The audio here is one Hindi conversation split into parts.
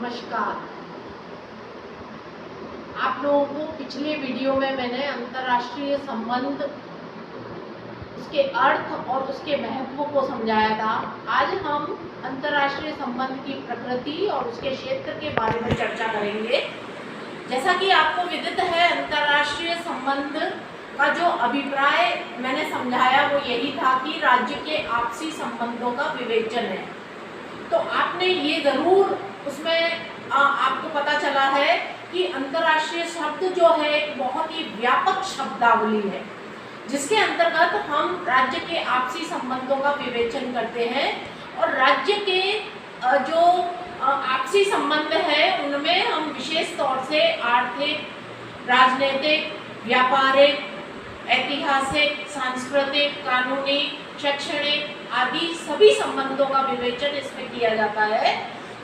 नमस्कार। आप लोगों को पिछले वीडियो में मैंने अंतर्राष्ट्रीय संबंध, उसके अर्थ और उसके महत्व को समझाया था। आज हम अंतर्राष्ट्रीय संबंध की प्रकृति और उसके क्षेत्र के बारे में चर्चा करेंगे। जैसा कि आपको विदित है, अंतर्राष्ट्रीय संबंध का जो अभिप्राय मैंने समझाया वो यही था कि राज्य के आपसी संबंधों का विवेचन है। तो आपने ये ज़रूर उसमें आपको पता चला है कि अंतर्राष्ट्रीय शब्द जो है एक बहुत ही व्यापक शब्दावली है, जिसके अंतर्गत हम राज्य के आपसी संबंधों का विवेचन करते हैं। और राज्य के जो आपसी संबंध है उनमें हम विशेष तौर से आर्थिक, राजनीतिक, व्यापारिक, ऐतिहासिक, सांस्कृतिक, कानूनी, शैक्षणिक आदि सभी संबंधों का विवेचन इसमें किया जाता है।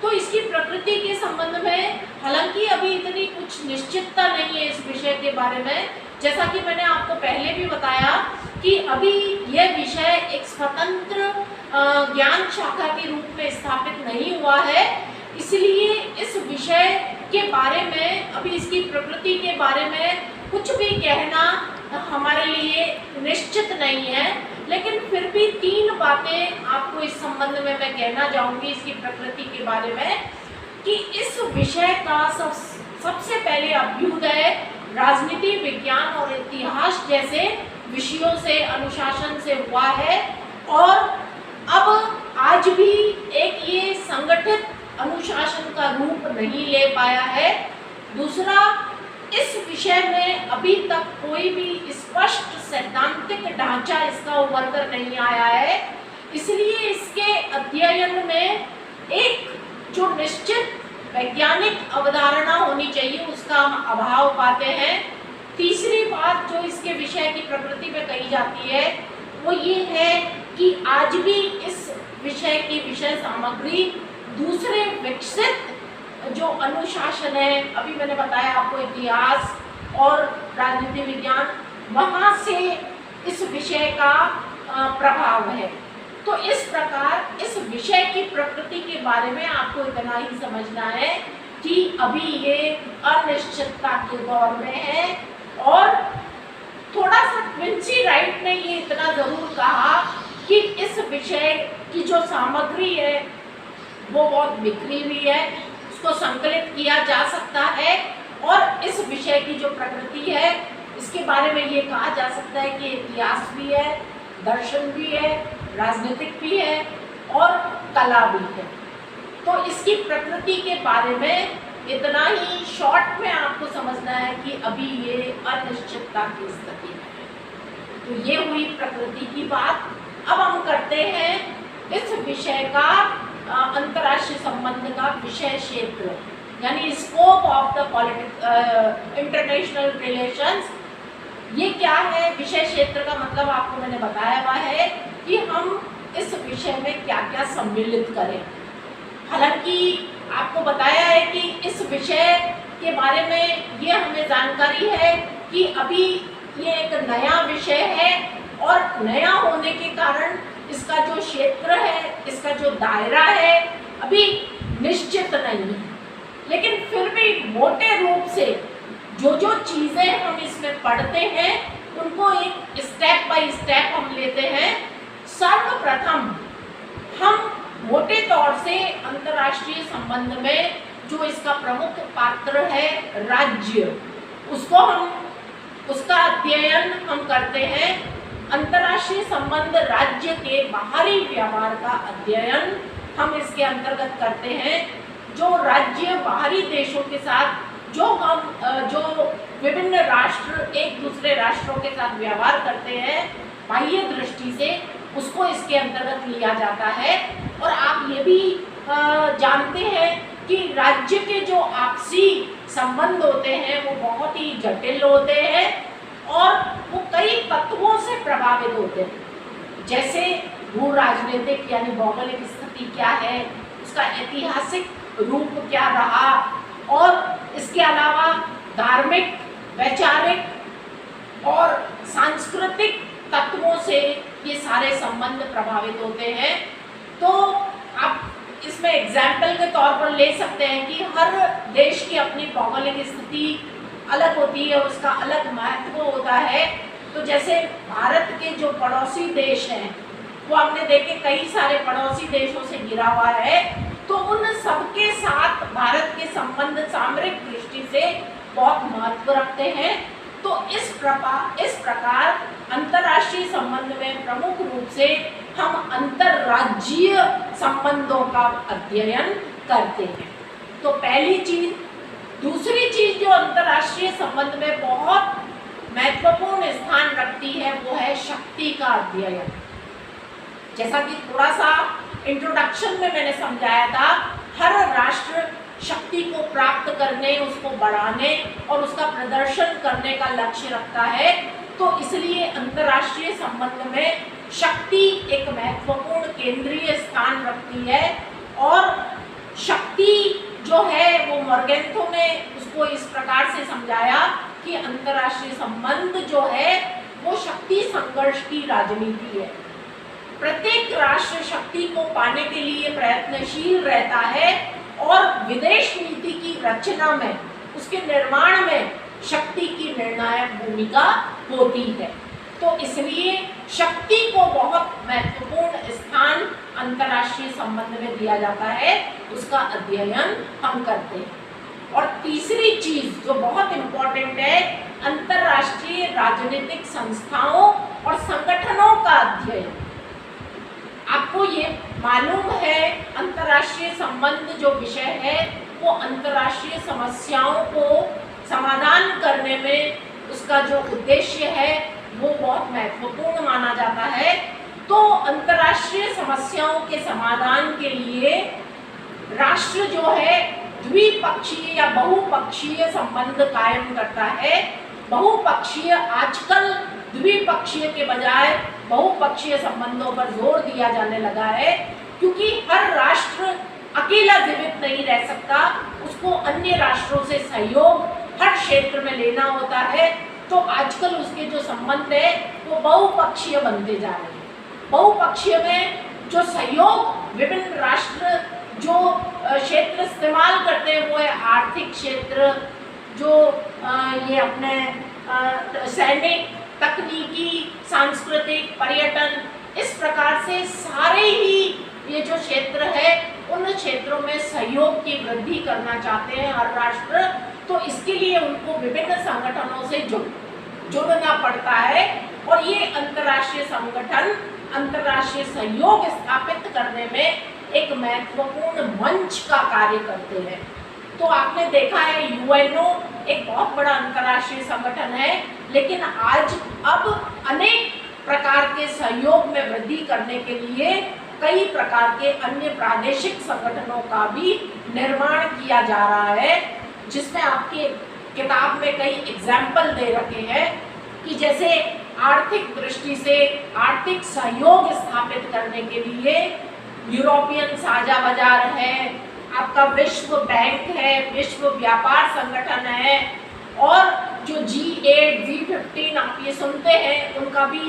तो इसकी प्रकृति के संबंध में हालांकि अभी इतनी कुछ निश्चितता नहीं है इस विषय के बारे में। जैसा कि मैंने आपको पहले भी बताया कि अभी यह विषय एक स्वतंत्र ज्ञान शाखा के रूप में स्थापित नहीं हुआ है, इसलिए इस विषय के बारे में अभी इसकी प्रकृति के बारे में कुछ भी कहना हमारे लिए निश्चित नहीं है। लेकिन फिर भी 3 बातें आपको इस संबंध में मैं कहना चाहूँगी इसकी प्रकृति के बारे में, कि इस विषय का सबसे पहले अभ्युदय राजनीति, विज्ञान और इतिहास जैसे विषयों से, अनुशासन से हुआ है और अब आज भी एक ये संगठित अनुशासन का रूप नहीं ले पाया है। दूसरा, इस विषय में अभी तक कोई भी स्पष्ट सैद्धांतिक ढांचा इसका उभर कर नहीं आया है, इसलिए इसके अध्ययन में एक जो निश्चित वैज्ञानिक अवधारणा होनी चाहिए उसका हम अभाव पाते हैं। तीसरी बात जो इसके विषय की प्रकृति में कही जाती है वो ये है कि आज भी इस विषय की विषय सामग्री दूसरे विकसित जो अनुशासन है, अभी मैंने बताया आपको इतिहास और राजनीति विज्ञान, वहाँ से इस विषय का प्रभाव है। तो इस प्रकार इस विषय की प्रकृति के बारे में आपको इतना ही समझना है कि अभी ये अनिश्चितता के दौर में है। और थोड़ा सा क्विंसी राइट ने ये इतना ज़रूर कहा कि इस विषय की जो सामग्री है वो बहुत बिखरी हुई है, उसको संकलित किया जा सकता है। और इस विषय की जो प्रकृति है इसके बारे में ये कहा जा सकता है कि इतिहास भी है, दर्शन भी है, राजनीतिक भी है और कला भी है। तो इसकी प्रकृति के बारे में इतना ही शॉर्ट में आपको समझना है कि अभी ये अनिश्चितता की स्थिति है। तो ये हुई प्रकृति की बात। अब हम करते हैं इस विषय का अंतर्राष्ट्रीय संबंध का विषय क्षेत्र, यानी scope of the international relations. ये क्या है? विषय क्षेत्र का मतलब आपको मैंने बताया हुआ है कि हम इस विषय में क्या क्या सम्मिलित करें। हालांकि आपको बताया है कि इस विषय के बारे में ये हमें जानकारी है कि अभी ये एक नया विषय है और नया होने के कारण इसका जो क्षेत्र है, इसका जो दायरा है अभी निश्चित नहीं है। लेकिन फिर भी मोटे रूप से जो चीज़ें हम इसमें पढ़ते हैं उनको एक स्टेप बाय स्टेप हम लेते हैं। सर्वप्रथम हम मोटे तौर से अंतर्राष्ट्रीय संबंध में जो इसका प्रमुख पात्र है राज्य, उसका अध्ययन हम करते हैं। अंतर्राष्ट्रीय संबंध राज्य के बाहरी व्यवहार का अध्ययन हम इसके अंतर्गत करते हैं। जो राज्य बाहरी देशों के साथ जो विभिन्न राष्ट्र एक दूसरे राष्ट्रों के साथ व्यवहार करते हैं बाह्य दृष्टि से, उसको इसके अंतर्गत लिया जाता है। और आप ये भी जानते हैं कि राज्य के जो आपसी संबंध होते हैं वो बहुत ही जटिल होते हैं और वो कई तत्वों से प्रभावित होते हैं। जैसे भू राजनीतिक यानी भौगोलिक स्थिति क्या है, उसका ऐतिहासिक रूप क्या रहा, और इसके अलावा धार्मिक, वैचारिक और सांस्कृतिक तत्वों से ये सारे संबंध प्रभावित होते हैं। तो आप इसमें एग्जाम्पल के तौर पर ले सकते हैं कि हर देश की अपनी भौगोलिक स्थिति अलग होती है, उसका अलग महत्व होता है। तो जैसे भारत के जो पड़ोसी देश हैं वो हमने देखे कई सारे पड़ोसी देशों से घिरा हुआ है, तो उन सबके साथ भारत के संबंध सामरिक दृष्टि से बहुत महत्व रखते हैं। तो इस प्रकार अंतर्राष्ट्रीय संबंध में प्रमुख रूप से हम अंतर्राज्यीय संबंधों का अध्ययन करते हैं। तो पहली चीज। दूसरी चीज जो अंतर्राष्ट्रीय संबंध में बहुत महत्वपूर्ण स्थान रखती है वो है शक्ति का अध्ययन। जैसा कि थोड़ा सा इंट्रोडक्शन में मैंने समझाया था, हर राष्ट्र शक्ति को प्राप्त करने, उसको बढ़ाने और उसका प्रदर्शन करने का लक्ष्य रखता है। तो इसलिए अंतर्राष्ट्रीय संबंध में शक्ति एक महत्वपूर्ण केंद्रीय स्थान रखती है। और शक्ति जो है वो मोर्गेंथो ने उसको इस प्रकार से समझाया कि अंतर्राष्ट्रीय संबंध जो है वो शक्ति संघर्ष की राजनीति है। प्रत्येक राष्ट्र शक्ति को पाने के लिए प्रयत्नशील रहता है और विदेश नीति की रचना में, उसके निर्माण में शक्ति की निर्णायक भूमिका होती है। तो इसलिए शक्ति को बहुत महत्वपूर्ण स्थान अंतर्राष्ट्रीय संबंध में दिया जाता है, उसका अध्ययन हम करते हैं। और तीसरी चीज जो बहुत इम्पोर्टेंट है, अंतर्राष्ट्रीय राजनीतिक संस्थाओं और संगठनों का अध्ययन। आपको ये मालूम है अंतर्राष्ट्रीय संबंध जो विषय है वो अंतर्राष्ट्रीय समस्याओं को समाधान करने में उसका जो उद्देश्य है वो बहुत महत्वपूर्ण माना जाता है। तो अंतर्राष्ट्रीय समस्याओं के समाधान के लिए राष्ट्र जो है द्विपक्षीय या बहुपक्षीय संबंध कायम करता है। बहुपक्षीय, आजकल द्विपक्षीय के बजाय बहुपक्षीय संबंधों पर जोर दिया जाने लगा है, क्योंकि हर राष्ट्र अकेला जीवित नहीं रह सकता, उसको अन्य राष्ट्रों से सहयोग हर क्षेत्र में लेना होता है। तो आजकल उसके जो संबंध है वो बहुपक्षीय बनते जा रहे हैं। बहुपक्षीय में जो सहयोग विभिन्न राष्ट्र जो क्षेत्र इस्तेमाल करते हैं वो है आर्थिक क्षेत्र, जो ये अपने सैनिक, तकनीकी, सांस्कृतिक, पर्यटन, इस प्रकार से सारे ही ये जो क्षेत्र है उन क्षेत्रों में सहयोग की वृद्धि करना चाहते हैं हर राष्ट्र। तो इसके लिए उनको विभिन्न संगठनों से जुड़ना पड़ता है और ये अंतर्राष्ट्रीय संगठन अंतर्राष्ट्रीय सहयोग स्थापित करने में एक महत्वपूर्ण मंच का कार्य करते हैं। तो आपने देखा है यूएनओ एक बहुत बड़ा अंतर्राष्ट्रीय संगठन है, लेकिन आज अब अनेक प्रकार के सहयोग में वृद्धि करने के लिए कई प्रकार के अन्य प्रादेशिक संगठनों का भी निर्माण किया जा रहा है, जिसमें आपके किताब में कई एग्जाम्पल दे रखे हैं कि जैसे आर्थिक दृष्टि से आर्थिक सहयोग स्थापित करने के लिए यूरोपियन साझा बाजार है, आपका विश्व बैंक है, विश्व व्यापार संगठन है, और जो G8, G15 आप ये सुनते हैं उनका भी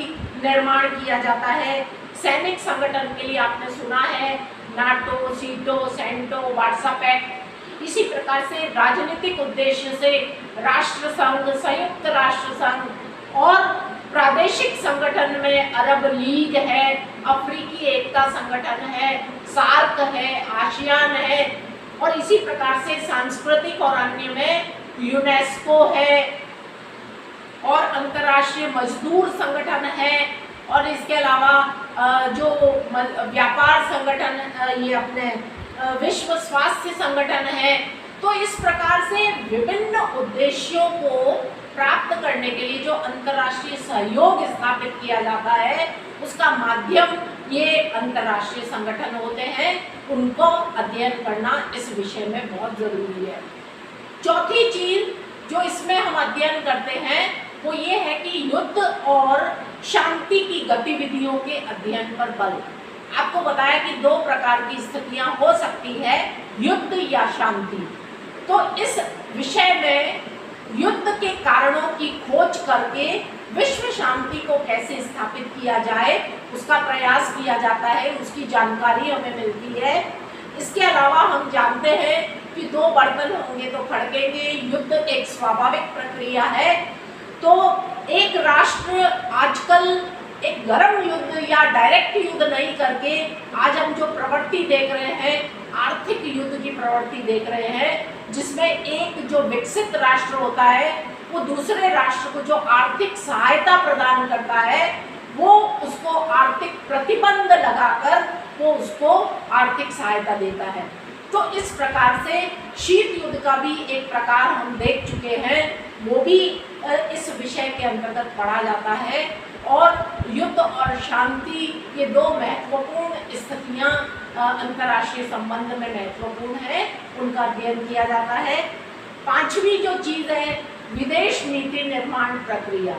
निर्माण किया जाता है। सैनिक संगठन के लिए आपने सुना है नाटो, सीटो, सेंटो, वार्सा पैक्ट। इसी प्रकार से राजनीतिक उद्देश्य से राष्ट्र संघ, संयुक्त राष्ट्र संघ और प्रादेशिक संगठन में अरब लीग है, अफ्रीकी एकता संगठन है, सार्क है, आसियान है, और इसी प्रकार से सांस्कृतिक और अन्य में यूनेस्को है और अंतर्राष्ट्रीय मजदूर संगठन है, और इसके अलावा जो व्यापार संगठन ये अपने विश्व स्वास्थ्य संगठन है। तो इस प्रकार से विभिन्न उद्देश्यों को प्राप्त करने के लिए जो अंतर्राष्ट्रीय सहयोग स्थापित किया जाता है उसका माध्यम ये अंतर्राष्ट्रीय संगठन होते हैं, उनको अध्ययन करना इस विषय में बहुत जरूरी है। चौथी चीज जो इसमें हम अध्ययन करते हैं वो ये है कि युद्ध और शांति की गतिविधियों के अध्ययन पर बल। आपको बताया कि दो प्रकार की स्थितियां हो सकती है, युद्ध या शांति। तो इस विषय में युद्ध के कारणों की खोज करके विश्व शांति को कैसे स्थापित किया जाए उसका प्रयास किया जाता है, उसकी जानकारी हमें मिलती है। इसके अलावा हम जानते हैं कि दो बर्तन होंगे तो खड़केंगे, युद्ध एक स्वाभाविक प्रक्रिया है। तो एक राष्ट्र आजकल एक गर्म युद्ध या डायरेक्ट युद्ध नहीं करके आज हम जो प्रवृत्ति देख रहे हैं, आर्थिक युद्ध की प्रवृत्ति देख रहे हैं, जिसमें एक जो विकसित राष्ट्र होता है वो दूसरे राष्ट्र को जो आर्थिक सहायता प्रदान करता है वो उसको आर्थिक प्रतिबंध लगाकर वो उसको आर्थिक सहायता देता है। तो इस प्रकार से शीत युद्ध का भी एक प्रकार हम देख चुके हैं, वो भी इस विषय के अंतर्गत पढ़ा जाता है। और युद्ध और शांति ये दो महत्वपूर्ण स्थितियाँ अंतर्राष्ट्रीय संबंध में महत्वपूर्ण है, उनका अध्ययन किया जाता है। पांचवी जो चीज़ है विदेश नीति निर्माण प्रक्रिया।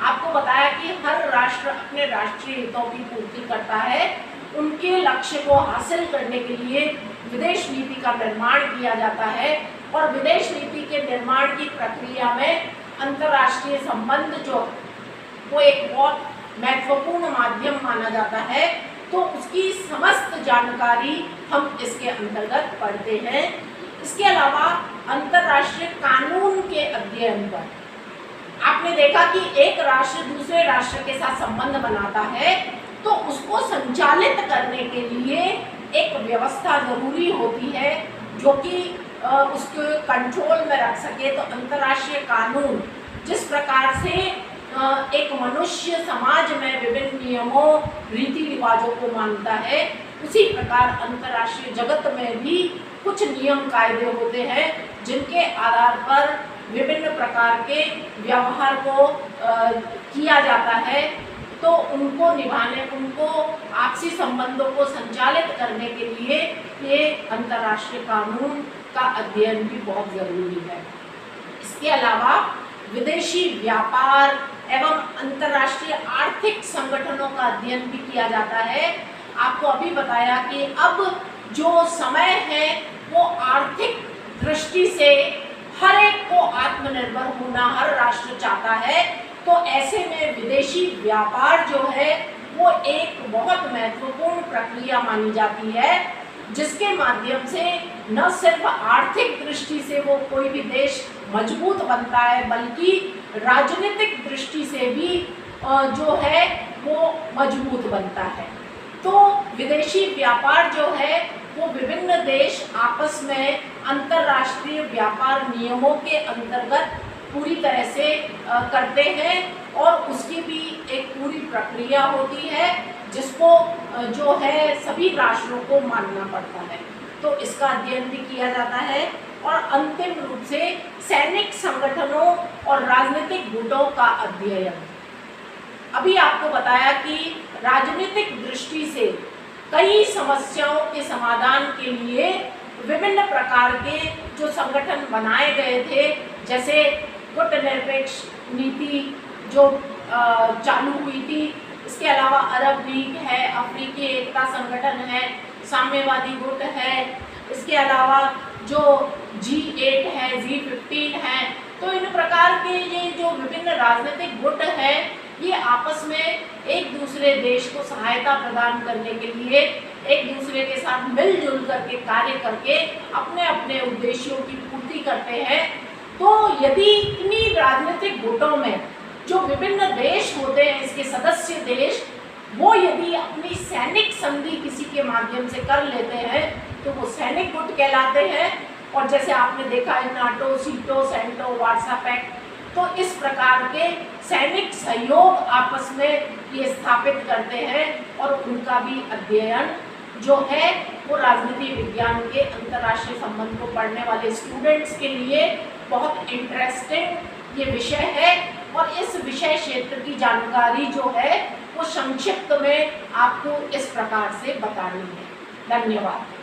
आपको बताया कि हर राष्ट्र अपने राष्ट्रीय हितों की पूर्ति करता है, उनके लक्ष्य को हासिल करने के लिए विदेश नीति का निर्माण किया जाता है। और विदेश नीति के निर्माण की प्रक्रिया में अंतर्राष्ट्रीय संबंध जो वो एक बहुत महत्वपूर्ण माध्यम माना जाता है। तो उसकी समस्त जानकारी हम इसके अंतर्गत पढ़ते हैं। इसके अलावा अंतर्राष्ट्रीय कानून के अध्ययन पर आपने देखा कि एक राष्ट्र दूसरे राष्ट्र के साथ संबंध बनाता है तो उसको संचालित करने के लिए एक व्यवस्था जरूरी होती है जो कि उसको कंट्रोल में रख सके। तो अंतर्राष्ट्रीय कानून जिस प्रकार से एक मनुष्य समाज में विभिन्न नियमों रीति रिवाजों को मानता है, उसी प्रकार अंतर्राष्ट्रीय जगत में भी कुछ नियम कायदे होते हैं जिनके आधार पर विभिन्न प्रकार के व्यवहार को किया जाता है। तो उनको निभाने, उनको आपसी संबंधों को संचालित करने के लिए ये अंतर्राष्ट्रीय कानून का अध्ययन भी बहुत ज़रूरी है। इसके अलावा विदेशी व्यापार एवं अंतर्राष्ट्रीय आर्थिक संगठनों का अध्ययन भी किया जाता है। आपको अभी बताया कि अब जो समय है वो आर्थिक दृष्टि से हर एक को आत्मनिर्भर होना हर राष्ट्र चाहता है। तो ऐसे में विदेशी व्यापार जो है वो एक बहुत महत्वपूर्ण प्रक्रिया मानी जाती है, जिसके माध्यम से न सिर्फ आर्थिक दृष्टि से वो कोई भी देश मजबूत बनता है बल्कि राजनीतिक दृष्टि से भी जो है वो मजबूत बनता है। तो विदेशी व्यापार जो है वो विभिन्न देश आपस में अंतर्राष्ट्रीय व्यापार नियमों के अंतर्गत पूरी तरह से करते हैं और उसकी भी एक पूरी प्रक्रिया होती है जिसको जो है सभी राष्ट्रों को मानना पड़ता है। तो इसका अध्ययन भी किया जाता है। और अंतिम रूप से सैनिक संगठनों और राजनीतिक गुटों का अध्ययन। अभी आपको बताया कि राजनीतिक दृष्टि से कई समस्याओं के समाधान के लिए विभिन्न प्रकार के जो संगठन बनाए गए थे, जैसे गुटनिरपेक्ष नीति जो चालू हुई थी, इसके अलावा अरब लीग है, अफ्रीकी एकता संगठन है, साम्यवादी गुट है, इसके अलावा जो G8 है, G15 है। तो इन प्रकार के ये जो विभिन्न राजनीतिक गुट है ये आपस में एक दूसरे देश को सहायता प्रदान करने के लिए एक दूसरे के साथ मिलजुल करके कार्य करके अपने अपने उद्देश्यों की पूर्ति करते हैं। तो यदि इन्हीं राजनीतिक गुटों में जो विभिन्न देश होते हैं, इसके सदस्य देश, वो यदि अपनी सैनिक संधि किसी के माध्यम से कर लेते हैं तो वो सैनिक गुट कहलाते हैं। और जैसे आपने देखा है नाटो, सीटो, सेंटो, वार्सा पैक्ट, तो इस प्रकार के सैनिक सहयोग आपस में ये स्थापित करते हैं और उनका भी अध्ययन जो है वो राजनीति विज्ञान के अंतर्राष्ट्रीय संबंध को पढ़ने वाले स्टूडेंट्स के लिए बहुत इंटरेस्टिंग ये विषय है। और इस विषय क्षेत्र की जानकारी जो है वो संक्षिप्त में आपको इस प्रकार से बतानी है। धन्यवाद।